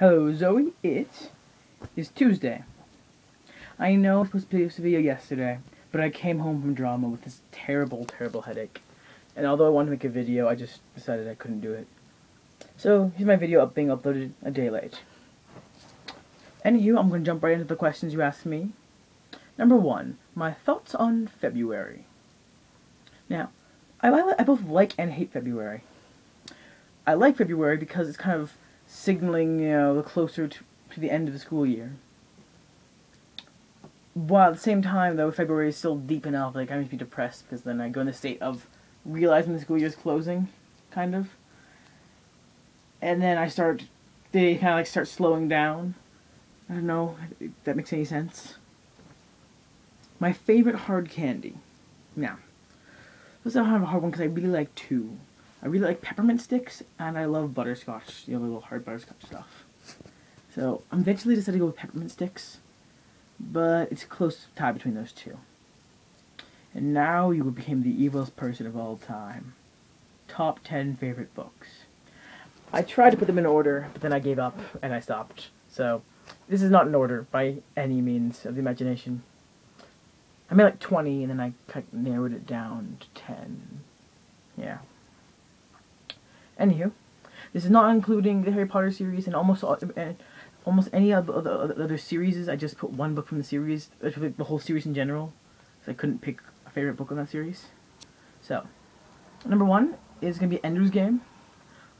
Hello Zoe, it is Tuesday. I know it was supposed to be this video yesterday, but I came home from drama with this terrible headache. And although I wanted to make a video, I just decided I couldn't do it. So here's my video being uploaded a day late. Anywho, I'm going to jump right into the questions you asked me. Number 1, my thoughts on February. Now, I both like and hate February. I like February because it's kind of signaling, the closer to the end of the school year. While at the same time, though, February is still deep enough, like, I makes me depressed, because then I go in a state of realizing the school year is closing, kind of. And then they kind of like start slowing down. I don't know if that makes any sense. My favorite hard candy. Now, this is a hard one because I really like two. I really like peppermint sticks, and I love butterscotch, the little hard butterscotch stuff. So, I'm eventually decided to go with peppermint sticks, but it's a close tie between those two. And now you became the evilest person of all time. Top 10 favorite books. I tried to put them in order, but then I gave up, and I stopped. So, this is not in order by any means of the imagination. I made like 20, and then I narrowed it down to 10. Yeah. Anywho, this is not including the Harry Potter series and almost any of the other series. I just put one book from the series, the whole series in general, so I couldn't pick a favorite book of that series. So, number 1 is going to be Ender's Game.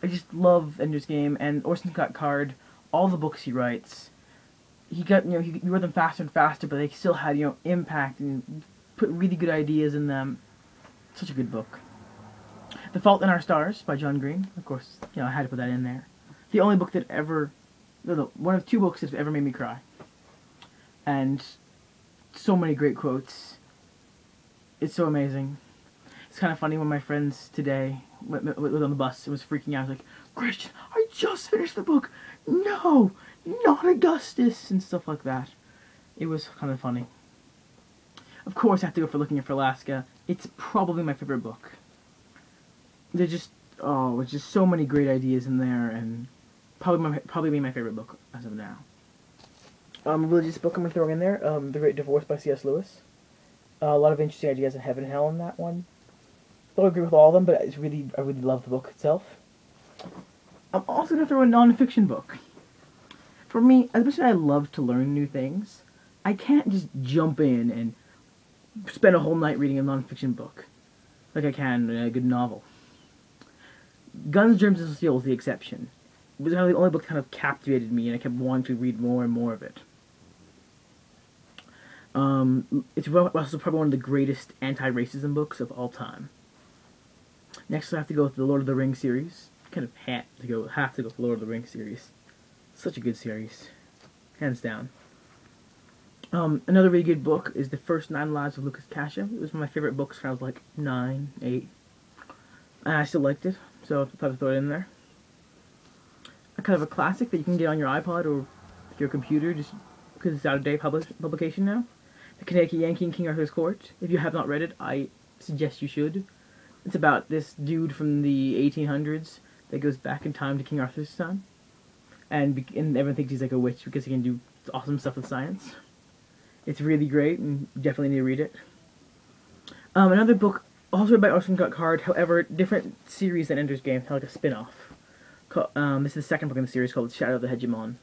I just love Ender's Game, and Orson Scott Card, all the books he writes, he wrote them faster and faster, but they still had, impact and put really good ideas in them. Such a good book. The Fault in Our Stars by John Green. Of course, I had to put that in there. The only book that one of 2 books that have ever made me cry. And so many great quotes. It's so amazing. It's kind of funny when my friends today went on the bus and was freaking out. I was like, Christian, I just finished the book. No, not Augustus, and stuff like that. It was kind of funny. Of course, I have to go for Looking for Alaska. It's probably my favorite book. There's just so many great ideas in there, and probably my favorite book as of now. Religious book I'm gonna throw in there. The Great Divorce by C.S. Lewis. A lot of interesting ideas in heaven and hell in that one. I don't agree with all of them, but I really love the book itself. I'm also gonna throw a non-fiction book. For me, as much as I love to learn new things, I can't just jump in and spend a whole night reading a non-fiction book like I can in a good novel. Guns, Germs, and Steel is the exception. It was the only book that kind of captivated me, and I kept wanting to read more and more of it. It's also probably one of the greatest anti-racism books of all time. Next, I have to go with the Lord of the Rings series. Kind of have to go with the Lord of the Rings series. Such a good series, hands down. Another really good book is The First 9 Lives of Lucas Cassia. It was one of my favorite books when I was like 9, 8. And I still liked it, so I thought I'd throw it in there. A kind of a classic that you can get on your iPod or your computer, just because it's out-of-date publication now. The Connecticut Yankee in King Arthur's Court. If you have not read it, I suggest you should. It's about this dude from the 1800s that goes back in time to King Arthur's time. And everyone thinks he's like a witch because he can do awesome stuff with science. It's really great, and you definitely need to read it. Another book, also by Orson Scott Card, however, different series than Ender's Game, like a spin-off. This is the second book in the series called Shadow of the Hegemon.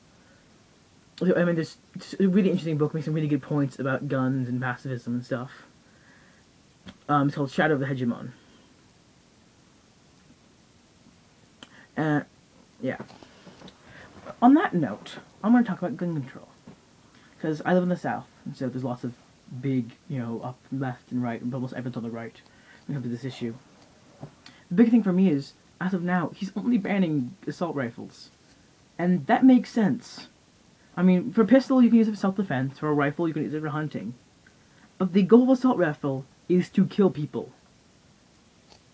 I mean, it's a really interesting book, makes some really good points about guns and pacifism and stuff. It's called Shadow of the Hegemon. Yeah. On that note, I'm going to talk about gun control. Because I live in the South, and so there's lots of big, up, left, and right, and almost everyone's on the right when it comes to this issue. The big thing for me is, as of now, he's only banning assault rifles. And that makes sense. I mean, for a pistol, you can use it for self-defense. For a rifle, you can use it for hunting. But the goal of assault rifle is to kill people.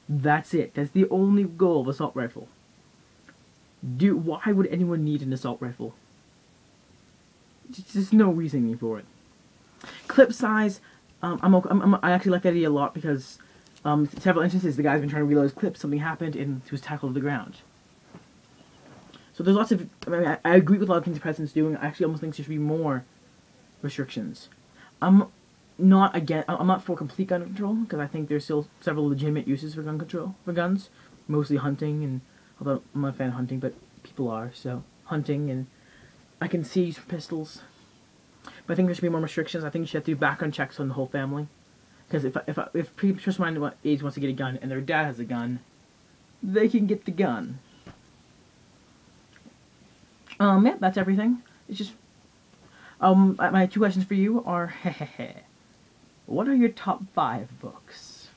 That's it. That's the only goal of assault rifle. Why would anyone need an assault rifle? There's no reasoning for it. Clip size, I actually like that idea a lot because several instances the guy's been trying to reload his clip, something happened, and he was tackled to the ground. So there's lots of, I mean, I agree with a lot of things the president's doing. I actually almost think there should be more restrictions. I'm not again. I'm not for complete gun control because I think there's still several legitimate uses for gun control for guns, mostly hunting. And although I'm not a fan of hunting, but people are, so hunting, and I can see use for pistols. But I think there should be more restrictions. I think you should have to do background checks on the whole family. Because if people my age wants to get a gun and their dad has a gun, they can get the gun. Yeah, that's everything. It's just, my 2 questions for you are, what are your top 5 books?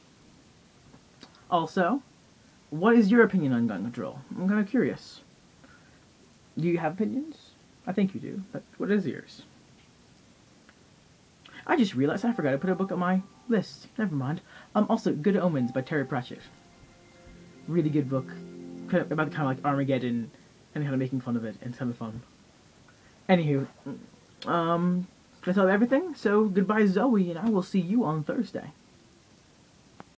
Also, what is your opinion on gun control? I'm kind of curious. Do you have opinions? I think you do, but what is yours? I just realized I forgot to put a book on my list. Never mind. Also, Good Omens by Terry Pratchett. Really good book. About kind of like Armageddon and kind of making fun of it. And it's kind of fun. Anywho, that's all everything. So, goodbye Zoe, and I will see you on Thursday.